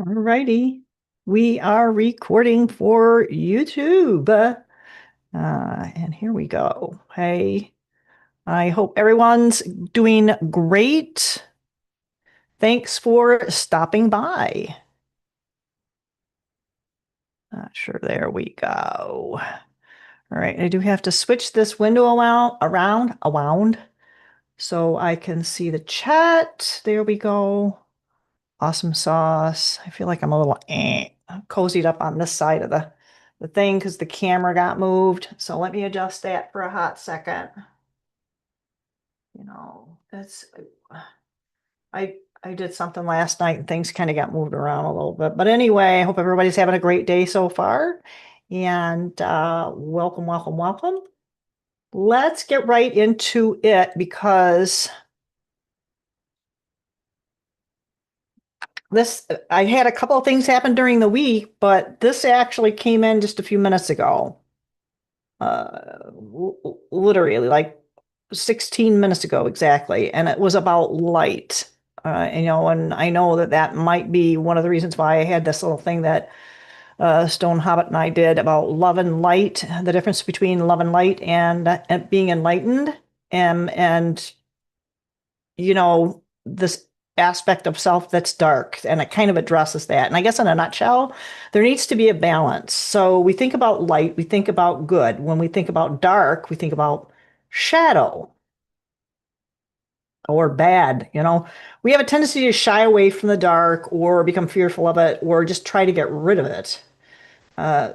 Alrighty, we are recording for YouTube. And here we go. Hey, I hope everyone's doing great. Thanks for stopping by. Sure, there we go. All right, I do have to switch this window around, so I can see the chat. There we go. Awesome sauce. I feel like I'm a little cozied up on this side of the thing because the camera got moved. So let me adjust that for a hot second. You know, that's I did something last night and things kind of got moved around a little bit. But anyway, I hope everybody's having a great day so far. And welcome, welcome, welcome. Let's get right into it because I had a couple of things happen during the week, but this actually came in just a few minutes ago. Literally like 16 minutes ago exactly, and it was about light. And I know that might be one of the reasons why I had this little thing that Stone Hobbit and I did about love and light, the difference between love and light and being enlightened, and this aspect of self that's dark, and it kind of addresses that. And I guess in a nutshell, there needs to be a balance. So we think about light, we think about good. When we think about dark, we think about shadow or bad. We have a tendency to shy away from the dark or become fearful of it or just try to get rid of it. Uh,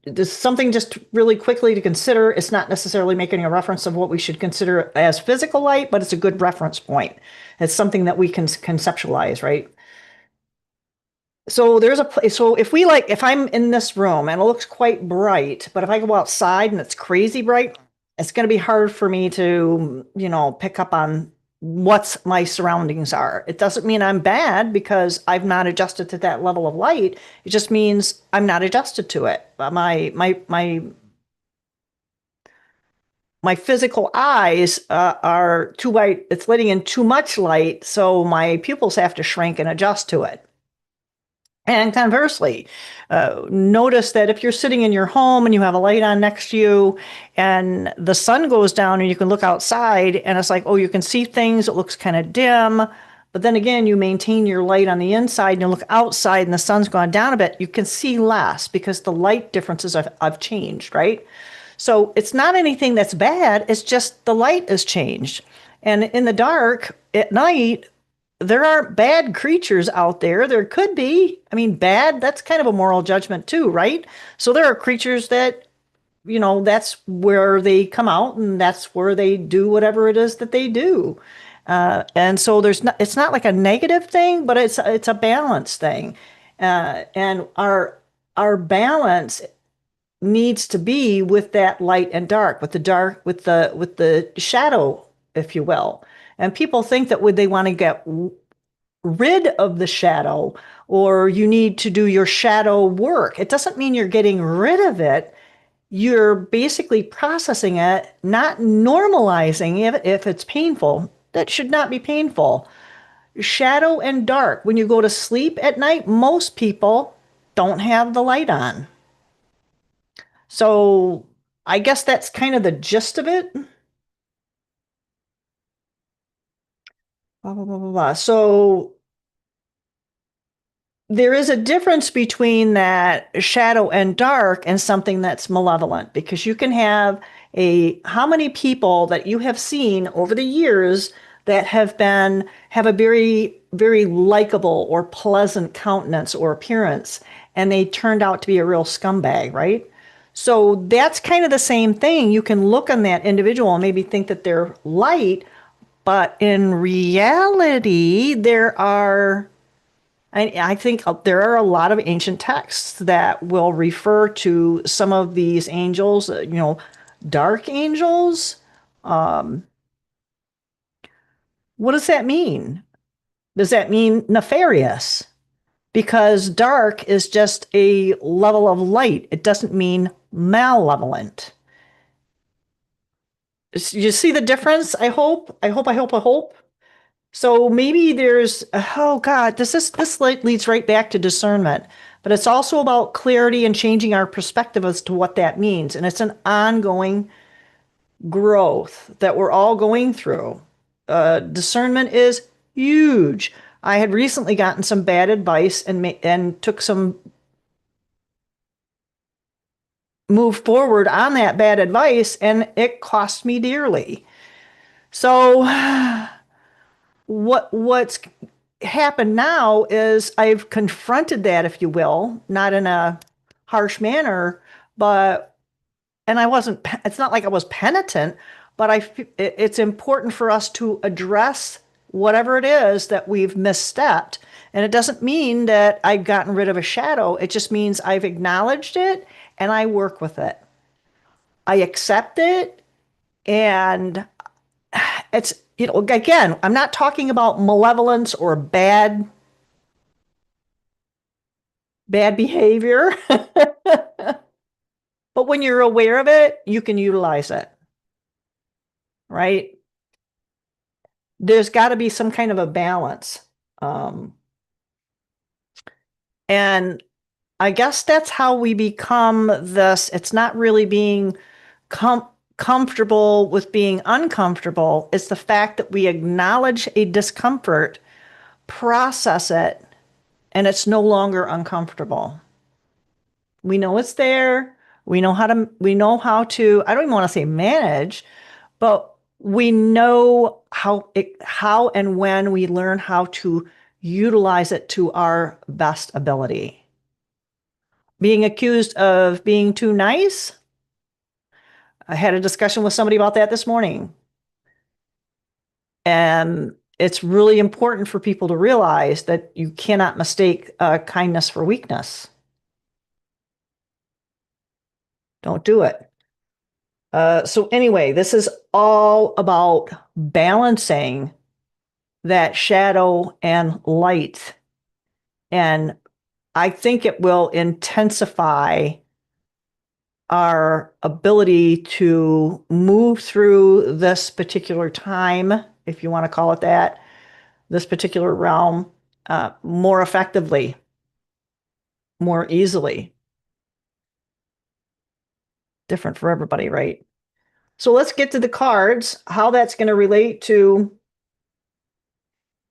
there's something just really quickly to consider. It's not necessarily making a reference of what we should consider as physical light, but it's a good reference point. It's something that we can conceptualize, right? So there's a place. So if I'm in this room and it looks quite bright, but if I go outside and it's crazy bright, it's going to be hard for me to, pick up on what my surroundings are. It doesn't mean I'm bad because I've not adjusted to that level of light. It just means I'm not adjusted to it. My physical eyes are too white. It's letting in too much light, so my pupils have to shrink and adjust to it. And conversely, notice that if you're sitting in your home and you have a light on next to you and the sun goes down and you can look outside and it's like, oh, you can see things, it looks kind of dim. But then again, you maintain your light on the inside and you look outside and the sun's gone down a bit, you can see less because the light differences have changed, right? So it's not anything that's bad, it's just the light has changed. And in the dark at night, there aren't bad creatures out there. There could be. I mean, bad, that's kind of a moral judgment too, right? So there are creatures that, that's where they come out and that's where they do whatever it is that they do. And so it's not like a negative thing, but it's a balance thing. And our balance needs to be with that light and dark, with the shadow, if you will. And people think that would they want to get rid of the shadow or you need to do your shadow work. It doesn't mean you're getting rid of it. You're basically processing it, not normalizing it if it's painful. That should not be painful. Shadow and dark. When you go to sleep at night, most people don't have the light on. So I guess that's kind of the gist of it. Blah, blah, blah, blah, blah. So there is a difference between that shadow and dark and something that's malevolent because you can have how many people that you have seen over the years that have a very, very likable or pleasant countenance or appearance, and they turned out to be a real scumbag, right? So that's kind of the same thing. You can look on that individual and maybe think that they're light, but in reality, I think there are a lot of ancient texts that will refer to some of these angels, dark angels. What does that mean? Does that mean nefarious? Because dark is just a level of light. It doesn't mean malevolent. You see the difference? I hope. So maybe there's, oh God, this leads right back to discernment, but it's also about clarity and changing our perspective as to what that means. And it's an ongoing growth that we're all going through. Discernment is huge. I had recently gotten some bad advice and took some move forward on that bad advice, and it cost me dearly. So what's happened now is I've confronted that, if you will, not in a harsh manner, but and I wasn't, it's not like I was penitent, but it's important for us to address whatever it is that we've misstepped. And it doesn't mean that I've gotten rid of a shadow. It just means I've acknowledged it and I work with it. I accept it, and it's, again, I'm not talking about malevolence or bad behavior. But when you're aware of it, you can utilize it, right? There's got to be some kind of a balance. And I guess that's how we become this. It's not really being comfortable with being uncomfortable. It's the fact that we acknowledge a discomfort, process it, and it's no longer uncomfortable. We know it's there. We know how to, I don't even want to say manage, but we know how and when we learn how to utilize it to our best ability. Being accused of being too nice, I had a discussion with somebody about that this morning. And it's really important for people to realize that you cannot mistake kindness for weakness. Don't do it. So anyway, this is all about balancing that shadow and light. And I think it will intensify our ability to move through this particular time, if you want to call it that, this particular realm, more effectively, more easily. Different for everybody, right? So let's get to the cards. How that's going to relate to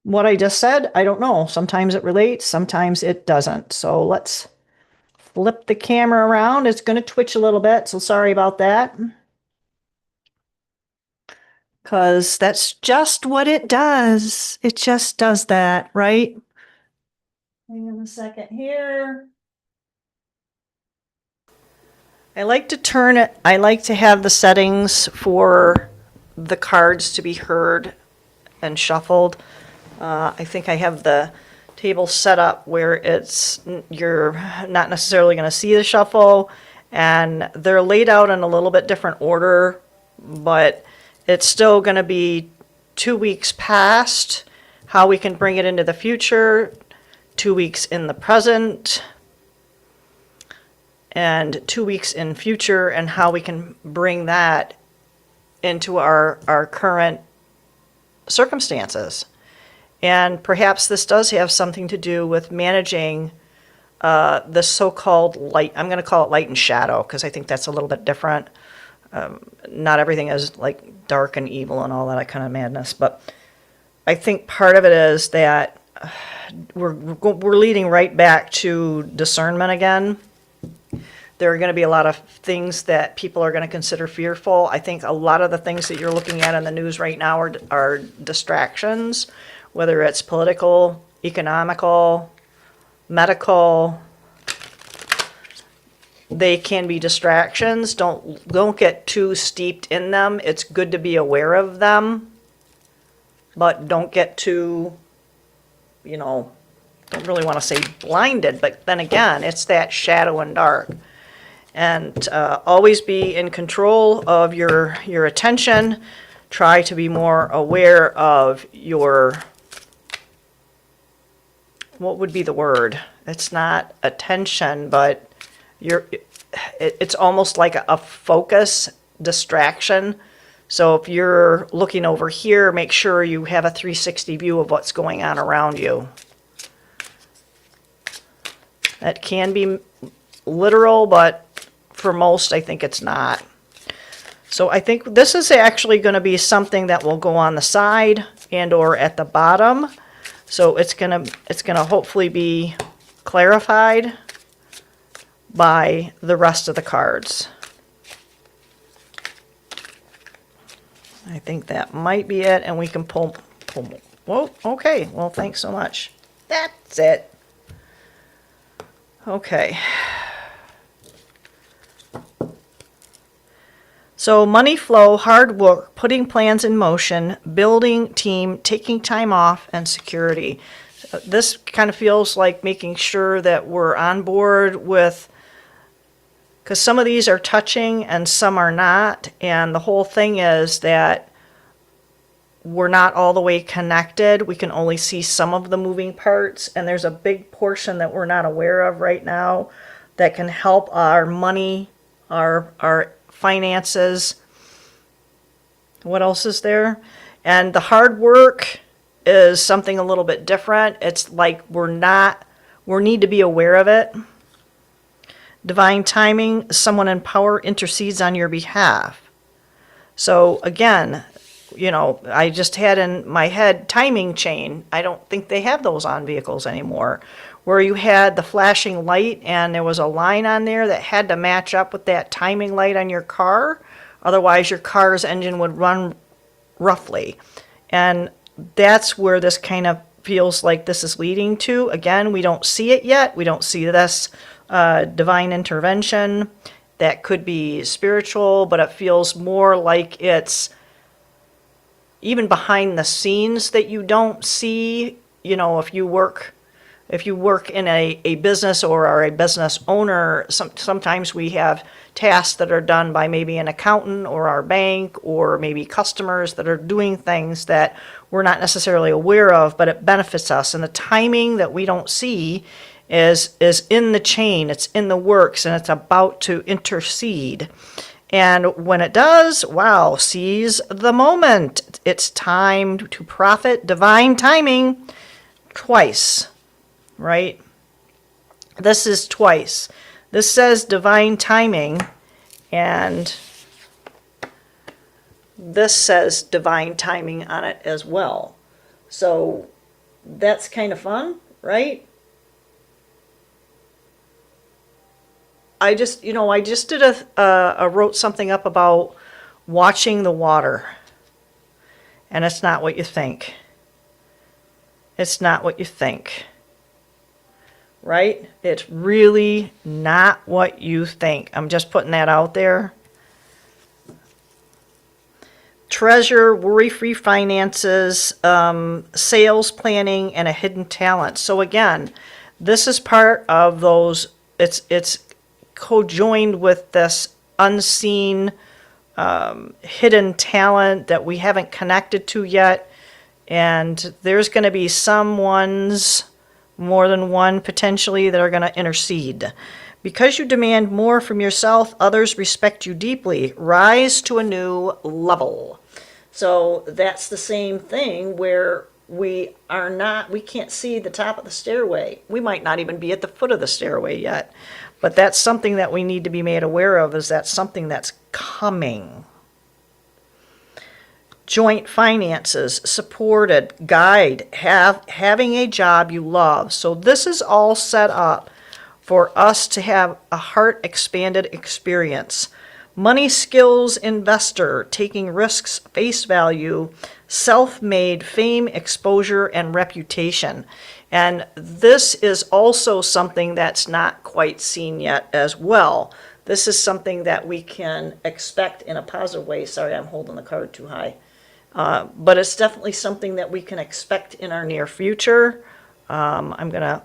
what I just said, I don't know. Sometimes it relates, sometimes it doesn't. So let's flip the camera around. It's going to twitch a little bit, so sorry about that. Because that's just what it does. It just does that, right? Hang on a second here. I like to turn it, I like to have the settings for the cards to be heard and shuffled. I think I have the table set up where you're not necessarily going to see the shuffle, and they're laid out in a little bit different order, but it's still going to be 2 weeks past, how we can bring it into the future, 2 weeks in the present, and 2 weeks in future, and how we can bring that into our current circumstances. And perhaps this does have something to do with managing the so-called light. I'm going to call it light and shadow because I think that's a little bit different. Not everything is like dark and evil and all that kind of madness, but I think part of it is that we're leading right back to discernment again. There are going to be a lot of things that people are going to consider fearful. I think a lot of the things that you're looking at in the news right now are distractions, whether it's political, economical, medical. They can be distractions. Don't get too steeped in them. It's good to be aware of them, but don't get too, don't really want to say blinded, but then again, it's that shadow and dark. And always be in control of your attention. Try to be more aware of your, what would be the word? It's not attention, but it's almost like a focus distraction. So if you're looking over here, make sure you have a 360 view of what's going on around you. That can be literal, but for most, I think it's not. So I think this is actually going to be something that will go on the side and or at the bottom. So it's gonna hopefully be clarified by the rest of the cards. I think that might be it, and we can pull. Whoa, okay, well, thanks so much. That's it. Okay. So money flow, hard work, putting plans in motion, building team, taking time off, and security. This kind of feels like making sure that we're on board with, because some of these are touching and some are not, and the whole thing is that we're not all the way connected. We can only see some of the moving parts, and there's a big portion that we're not aware of right now that can help our money, our finances. What else is there? And the hard work is something a little bit different. It's like we need to be aware of it. Divine timing, someone in power intercedes on your behalf. So again, I just had in my head timing chain. I don't think they have those on vehicles anymore, where you had the flashing light and there was a line on there that had to match up with that timing light on your car. Otherwise, your car's engine would run roughly. And that's where this kind of feels like this is leading to. Again, we don't see it yet. We don't see this divine intervention. That could be spiritual, but it feels more like it's even behind the scenes that you don't see. If you work in a business or are a business owner, sometimes we have tasks that are done by maybe an accountant or our bank or maybe customers that are doing things that we're not necessarily aware of, but it benefits us. And the timing that we don't see is in the chain, it's in the works, and it's about to intercede. And when it does, wow, seize the moment. It's time to profit. Divine timing twice, right? This is twice. This says divine timing, and this says divine timing on it as well. So that's kind of fun, right? I just did wrote something up about watching the water, and it's not what you think. It's not what you think, right? It's really not what you think. I'm just putting that out there. Treasure, worry-free finances, sales planning, and a hidden talent. So again, this is part of those. It's co-joined with this unseen hidden talent that we haven't connected to yet, and there's going to be someone's, more than one potentially, that are going to intercede. Because you demand more from yourself, others respect you deeply. Rise to a new level. So that's the same thing where we can't see the top of the stairway. We might not even be at the foot of the stairway yet. But that's something that we need to be made aware of, is that something that's coming. Joint finances, supported, guide, having a job you love. So this is all set up for us to have a heart-expanded experience. Money skills investor, taking risks, face value, self-made, fame, exposure, and reputation. And this is also something that's not quite seen yet as well. This is something that we can expect in a positive way. Sorry, I'm holding the card too high. But it's definitely something that we can expect in our near future. I'm gonna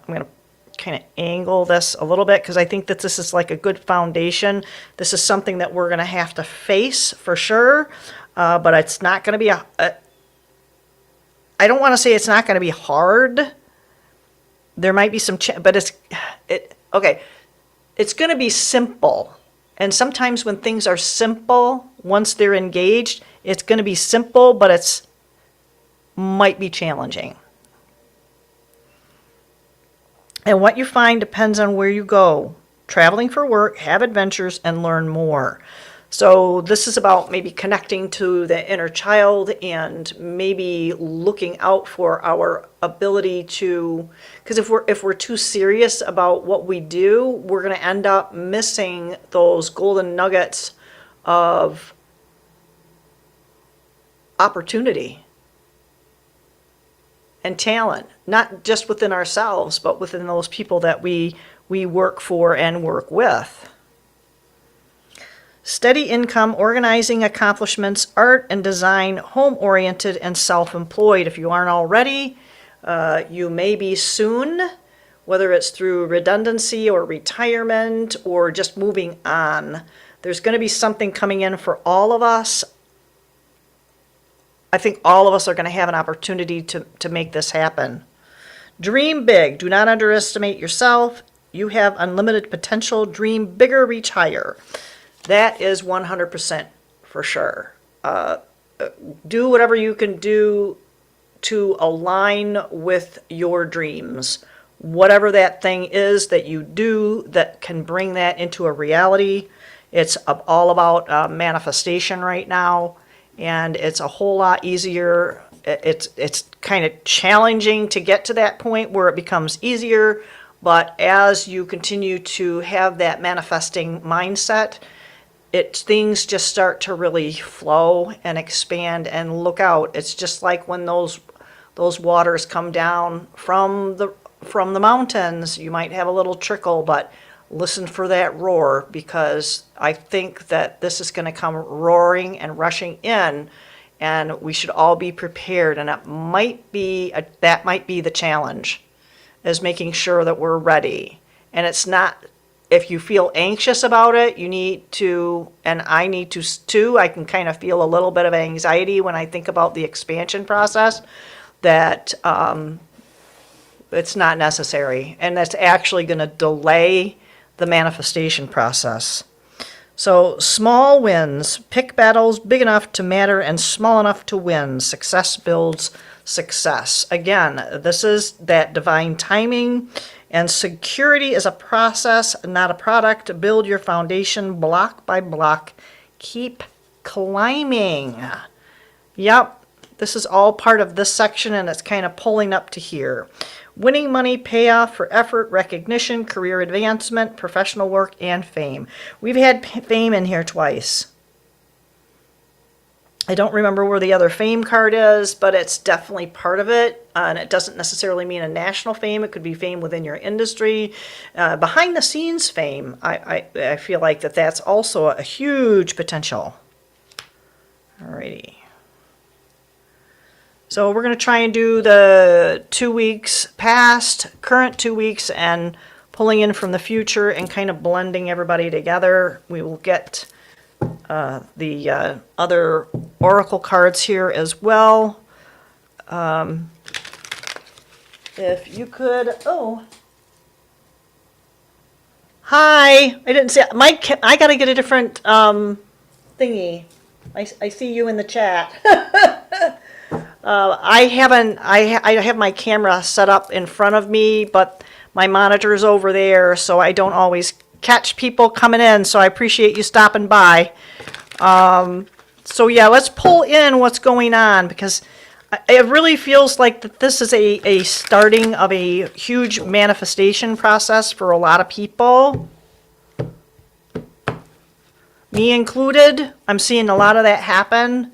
kind of angle this a little bit because I think that this is like a good foundation. This is something that we're gonna have to face for sure, but it's not gonna be I don't want to say it's not gonna be hard. There might be some, but it's gonna be simple. And sometimes when things are simple, once they're engaged, It's going to be simple, but it's might be challenging. And what you find depends on where you go. Traveling for work, have adventures, and learn more. So this is about maybe connecting to the inner child and maybe looking out for our ability to, because if we're too serious about what we do, we're going to end up missing those golden nuggets of opportunity and talent, not just within ourselves, but within those people that we work for and work with. Steady income, organizing accomplishments, art and design, home-oriented and self-employed. If you aren't already, you may be soon, whether it's through redundancy or retirement or just moving on. There's going to be something coming in for all of us. I think all of us are going to have an opportunity to make this happen. Dream big. Do not underestimate yourself. You have unlimited potential. Dream bigger, reach higher. That is 100% for sure. Do whatever you can do to align with your dreams. Whatever that thing is that you do that can bring that into a reality. It's all about manifestation right now, and it's a whole lot easier. It's kind of challenging to get to that point where it becomes easier, but as you continue to have that manifesting mindset, things just start to really flow and expand and look out. It's just like when those waters come down from the mountains. You might have a little trickle, but listen for that roar, because I think that this is going to come roaring and rushing in, and we should all be prepared. And that might be the challenge, is making sure that we're ready. And it's not. If you feel anxious about it, you need to, and I need to too. I can kind of feel a little bit of anxiety when I think about the expansion process, that it's not necessary, and that's actually going to delay the manifestation process. So small wins, pick battles big enough to matter and small enough to win. Success builds success. Again, this is that divine timing. And security is a process, not a product. Build your foundation block by block. Keep climbing. Yep, this is all part of this section, and it's kind of pulling up to here. Winning money, payoff for effort, recognition, career advancement, professional work, and fame. We've had fame in here twice. I don't remember where the other fame card is, but it's definitely part of it. And it doesn't necessarily mean a national fame. It could be fame within your industry. Behind the scenes fame, I feel like that's also a huge potential. Alrighty. So we're going to try and do the 2 weeks past, current 2 weeks, and pulling in from the future and kind of blending everybody together. We will get the other oracle cards here as well. If you could, hi, I didn't see, Mike, I got to get a different thingy. I see you in the chat. I have my camera set up in front of me, but my monitor's over there, so I don't always catch people coming in, so I appreciate you stopping by. So yeah, let's pull in what's going on, because it really feels like that this is a starting of a huge manifestation process for a lot of people. Me included. I'm seeing a lot of that happen.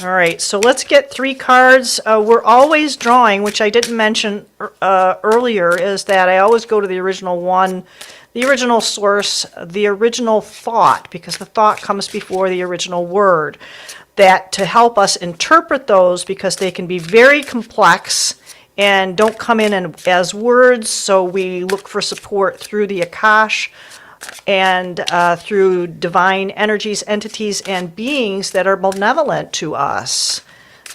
All right, so let's get 3 cards. We're always drawing, which I didn't mention earlier, is that I always go to the original one, the original source, the original thought, because the thought comes before the original word, that to help us interpret those, because they can be very complex and don't come in as words, so we look for support through the Akash, and through divine energies, entities, and beings that are benevolent to us.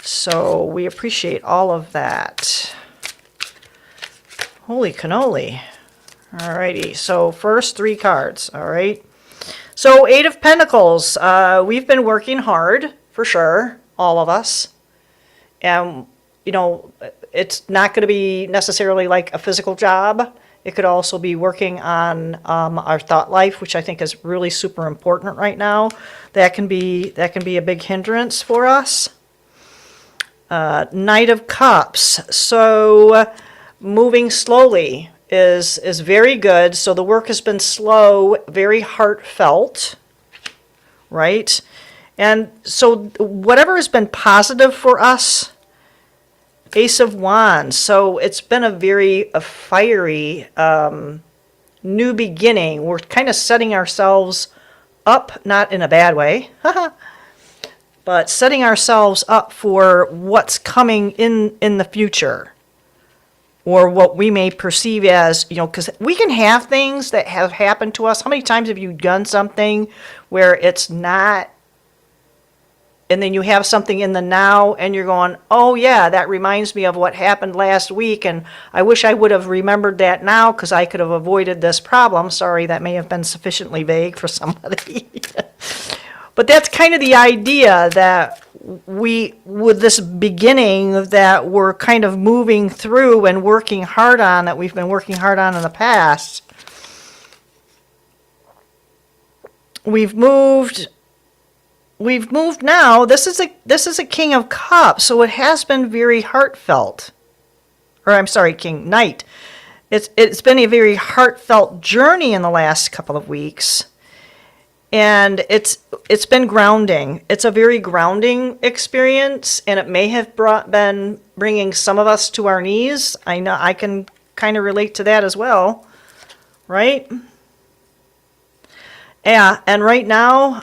So we appreciate all of that. Holy cannoli. Alrighty, so first 3 cards, all right? So 8 of Pentacles, we've been working hard, for sure, all of us. And, you know, it's not going to be necessarily like a physical job. It could also be working on our thought life, which I think is really super important right now. That can be a big hindrance for us. Knight of Cups. So moving slowly is very good. So the work has been slow, very heartfelt, right? And so whatever has been positive for us, Ace of Wands. So it's been a fiery new beginning. We're kind of setting ourselves up, not in a bad way, but setting ourselves up for what's coming in the future, or what we may perceive as, you know, because we can have things that have happened to us. How many times have you done something where it's not, and then you have something in the now and you're going, oh yeah, that reminds me of what happened last week, and I wish I would have remembered that now because I could have avoided this problem. Sorry, that may have been sufficiently vague for somebody. But that's kind of the idea, that we, with this beginning that we're kind of moving through and working hard on, that we've been working hard on in the past, we've moved now. This is a King of Cups, so it has been very heartfelt. Or I'm sorry, Knight. It's been a very heartfelt journey in the last couple of weeks. And it's been grounding. It's a very grounding experience, and it may have been bringing some of us to our knees. I know I can kind of relate to that as well, right? Yeah, and right now,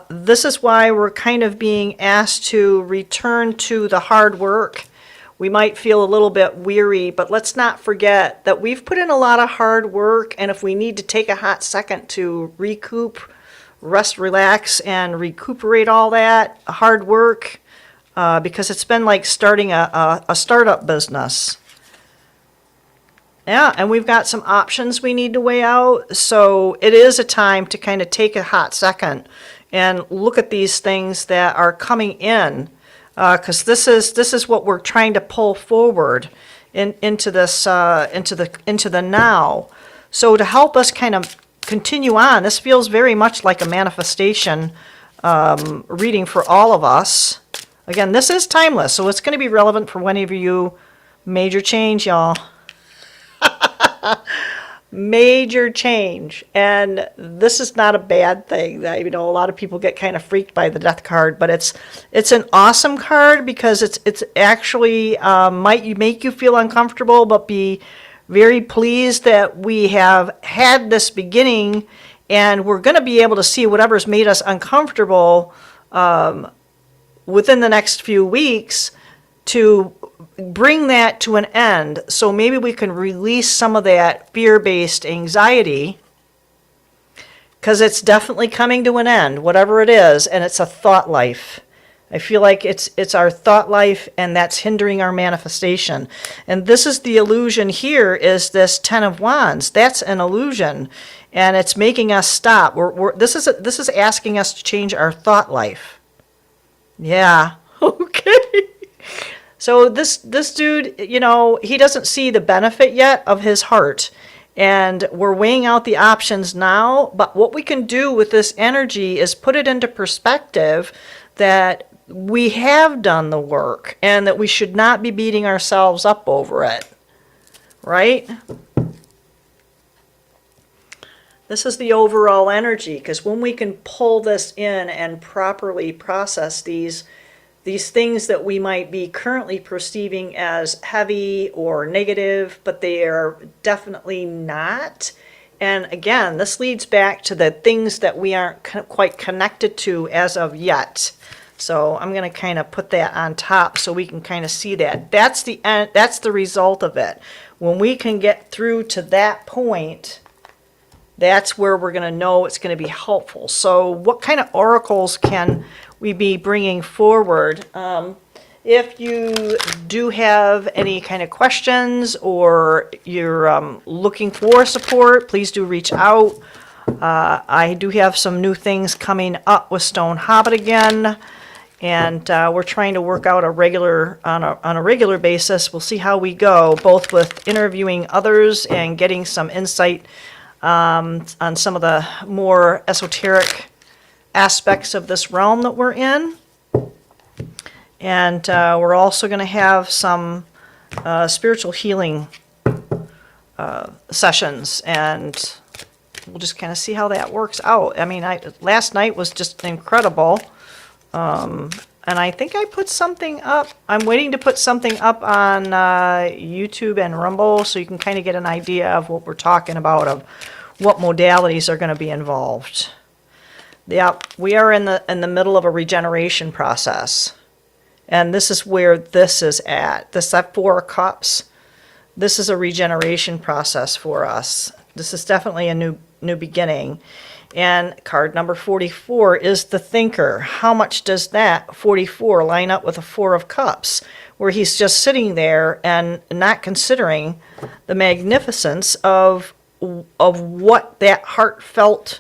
this is why we're kind of being asked to return to the hard work. We might feel a little bit weary, but let's not forget that we've put in a lot of hard work, and if we need to take a hot second to recoup, rest, relax, and recuperate all that hard work, because it's been like starting a startup business. Yeah, and we've got some options we need to weigh out, so it is a time to kind of take a hot second and look at these things that are coming in, because this is what we're trying to pull forward into this into the now. So to help us kind of continue on, this feels very much like a manifestation reading for all of us. Again, this is timeless, so it's going to be relevant for any of you. Major change, y'all. Major change, and this is not a bad thing. That, you know, a lot of people get kind of freaked by the Death card, but it's an awesome card because it's actually might make you feel uncomfortable, but be very pleased that we have had this beginning, and we're going to be able to see whatever's made us uncomfortable within the next few weeks to bring that to an end. So maybe we can release some of that fear-based anxiety, because it's definitely coming to an end, whatever it is, and it's a thought life. I feel like it's our thought life, and that's hindering our manifestation. And this is the illusion here, is this Ten of Wands. That's an illusion, and it's making us stop. This is asking us to change our thought life. Yeah. Okay. So this dude, you know, he doesn't see the benefit yet of his heart. And we're weighing out the options now. But what we can do with this energy is put it into perspective that we have done the work and that we should not be beating ourselves up over it. Right? This is the overall energy, because when we can pull this in and properly process these things that we might be currently perceiving as heavy or negative, but they are definitely not. And again, this leads back to the things that we aren't quite connected to as of yet. So I'm going to kind of put that on top so we can kind of see that. That's the end, that's the result of it. When we can get through to that point, that's where we're going to know it's going to be helpful. So what kind of oracles can we be bringing forward? If you do have any kind of questions, or you're looking for support, please do reach out. I do have some new things coming up with Stone Hobbit again, and we're trying to work out on a regular basis. We'll see how we go, both with interviewing others and getting some insight on some of the more esoteric aspects of this realm that we're in. And we're also going to have some spiritual healing sessions, and we'll just kind of see how that works out. I mean, last night was just incredible. And I think I put something up. I'm waiting to put something up on YouTube and Rumble so you can kind of get an idea of what we're talking about, of what modalities are going to be involved. Yeah, we are in the middle of a regeneration process. And this is where this is at. This Four of Cups. This is a regeneration process for us. This is definitely a new beginning. And card number 44 is the Thinker. How much does that 44 line up with the Four of Cups, where he's just sitting there and not considering the magnificence of what that heartfelt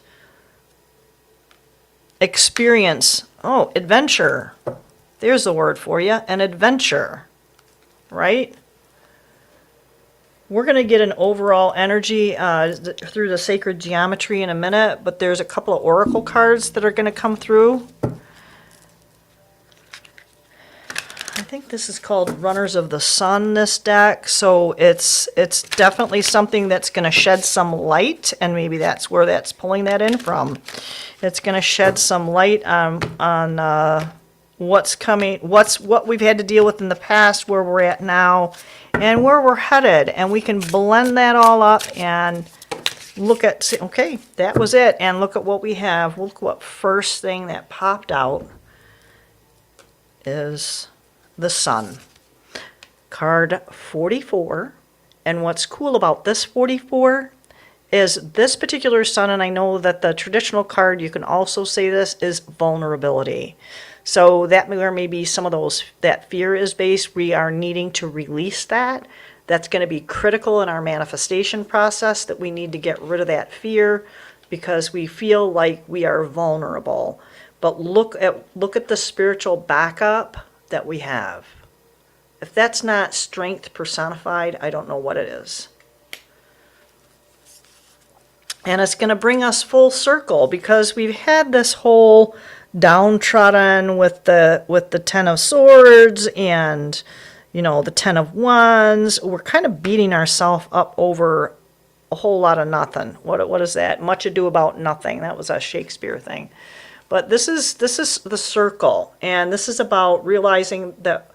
experience. Oh, adventure. There's the word for you, an adventure, right? We're going to get an overall energy through the sacred geometry in a minute, but there's a couple of oracle cards that are going to come through. I think this is called Runners of the Sun, this deck, so it's definitely something that's going to shed some light, and maybe that's where that's pulling that in from. It's going to shed some light on what's coming, what we've had to deal with in the past, where we're at now, and where we're headed. And we can blend that all up and look at, okay, that was it, and look at what we have. Look what first thing that popped out is the Sun. Card 44. And what's cool about this 44 is this particular Sun, and I know that the traditional card, you can also say this, is vulnerability. So that where maybe some of that fear is based, we are needing to release that. That's going to be critical in our manifestation process, that we need to get rid of that fear because we feel like we are vulnerable. But look at the spiritual backup that we have. If that's not strength personified, I don't know what it is. And it's going to bring us full circle, because we've had this whole downtrodden with the Ten of Swords and, you know, the Ten of Wands. We're kind of beating ourselves up over a whole lot of nothing. What is that? Much Ado About Nothing. That was a Shakespeare thing. But this is the circle, and this is about realizing that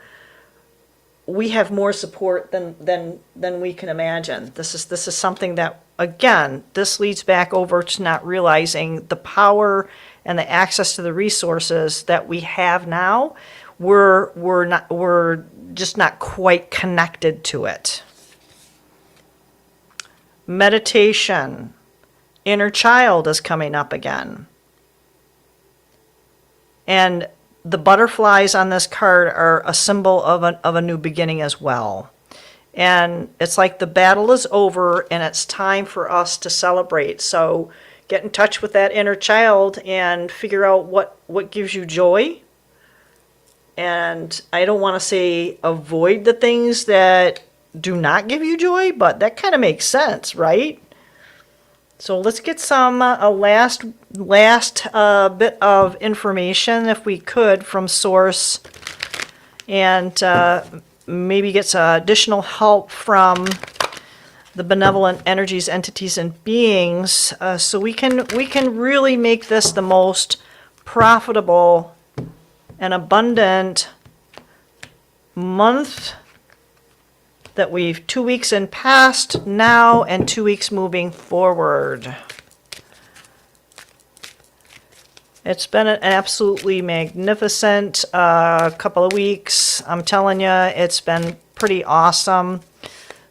we have more support than we can imagine. This is something that, again, this leads back over to not realizing the power and the access to the resources that we have now. We're just not quite connected to it. Meditation. Inner child is coming up again. And the butterflies on this card are a symbol of a new beginning as well. And it's like the battle is over and it's time for us to celebrate. So get in touch with that inner child and figure out what gives you joy. And I don't want to say avoid the things that do not give you joy, but that kind of makes sense, right? So let's get some last bit of information, if we could, from source, and maybe get some additional help from the benevolent energies, entities, and beings, so we can really make this the most profitable and abundant month that we've 2 weeks in past, now, and 2 weeks moving forward. It's been an absolutely magnificent couple of weeks. I'm telling you, it's been pretty awesome.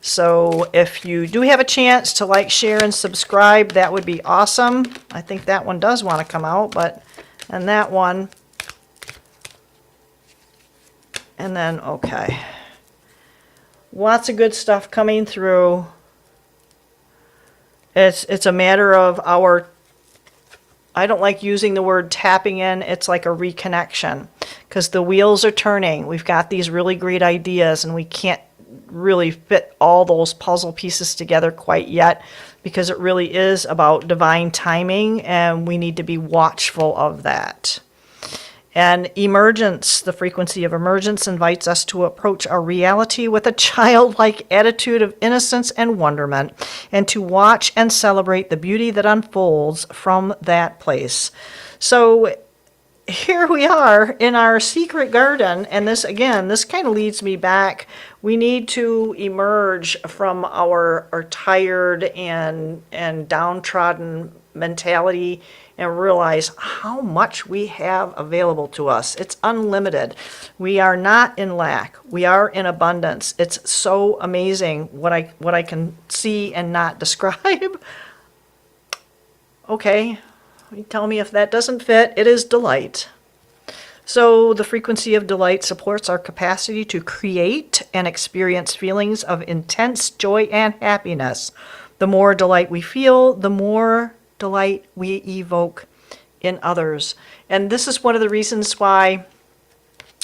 So if you do have a chance to like, share, and subscribe, that would be awesome. I think that one does want to come out, and that one. And then, okay. Lots of good stuff coming through. It's a matter of our I don't like using the word tapping in. It's like a reconnection because the wheels are turning. We've got these really great ideas and we can't really fit all those puzzle pieces together quite yet because it really is about divine timing and we need to be watchful of that. And emergence, the frequency of emergence invites us to approach our reality with a childlike attitude of innocence and wonderment, and to watch and celebrate the beauty that unfolds from that place. So here we are in our secret garden, and this kind of leads me back. We need to emerge from our tired and downtrodden mentality and realize how much we have available to us. It's unlimited. We are not in lack. We are in abundance. It's so amazing what I can see and not describe. Okay, you tell me if that doesn't fit. It is delight. So the frequency of delight supports our capacity to create and experience feelings of intense joy and happiness. The more delight we feel, the more delight we evoke in others. And this is one of the reasons why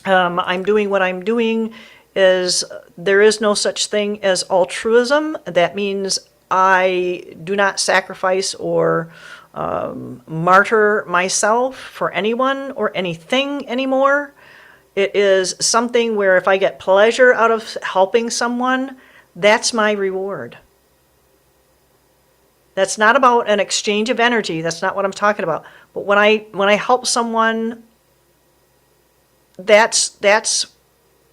I'm doing what I'm doing. Is there is no such thing as altruism. That means I do not sacrifice or martyr myself for anyone or anything anymore. It is something where if I get pleasure out of helping someone, that's my reward. That's not about an exchange of energy. That's not what I'm talking about. But when I help someone, that's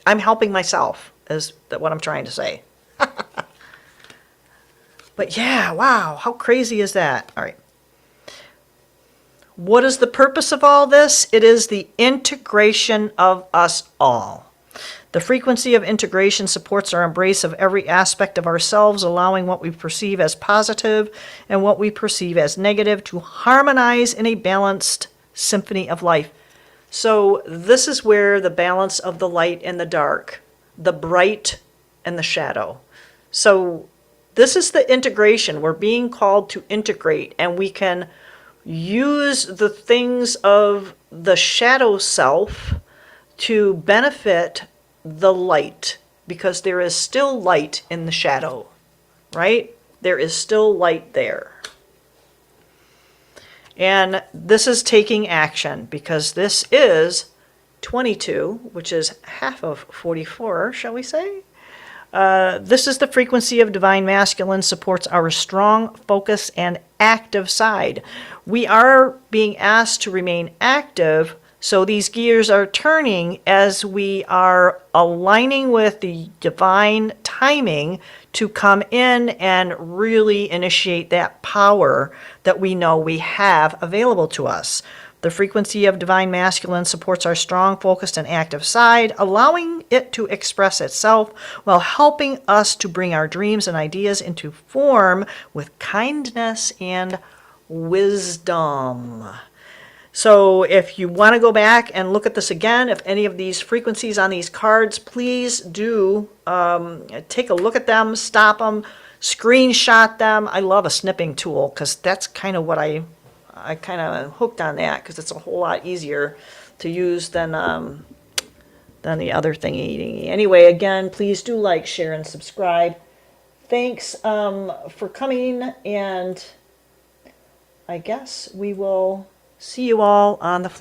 I'm helping myself, is what I'm trying to say. But yeah, wow, how crazy is that? All right. What is the purpose of all this? It is the integration of us all. The frequency of integration supports our embrace of every aspect of ourselves, allowing what we perceive as positive and what we perceive as negative to harmonize in a balanced symphony of life. So this is where the balance of the light and the dark, the bright and the shadow. So this is the integration. We're being called to integrate, and we can use the things of the shadow self to benefit the light, because there is still light in the shadow, right? There is still light there. And this is taking action, because this is 22, which is half of 44, shall we say? This is the frequency of divine masculine, supports our strong focus and active side. We are being asked to remain active, so these gears are turning as we are aligning with the divine timing to come in and really initiate that power that we know we have available to us. The frequency of divine masculine supports our strong, focused, and active side, allowing it to express itself while helping us to bring our dreams and ideas into form with kindness and wisdom. So if you want to go back and look at this again, if any of these frequencies on these cards, please do take a look at them, stop them, screenshot them. I love a snipping tool because that's kind of what I kind of hooked on that, because it's a whole lot easier to use than the other thingy. Anyway, again, please do like, share, and subscribe. Thanks for coming, and I guess we will see you all on the flip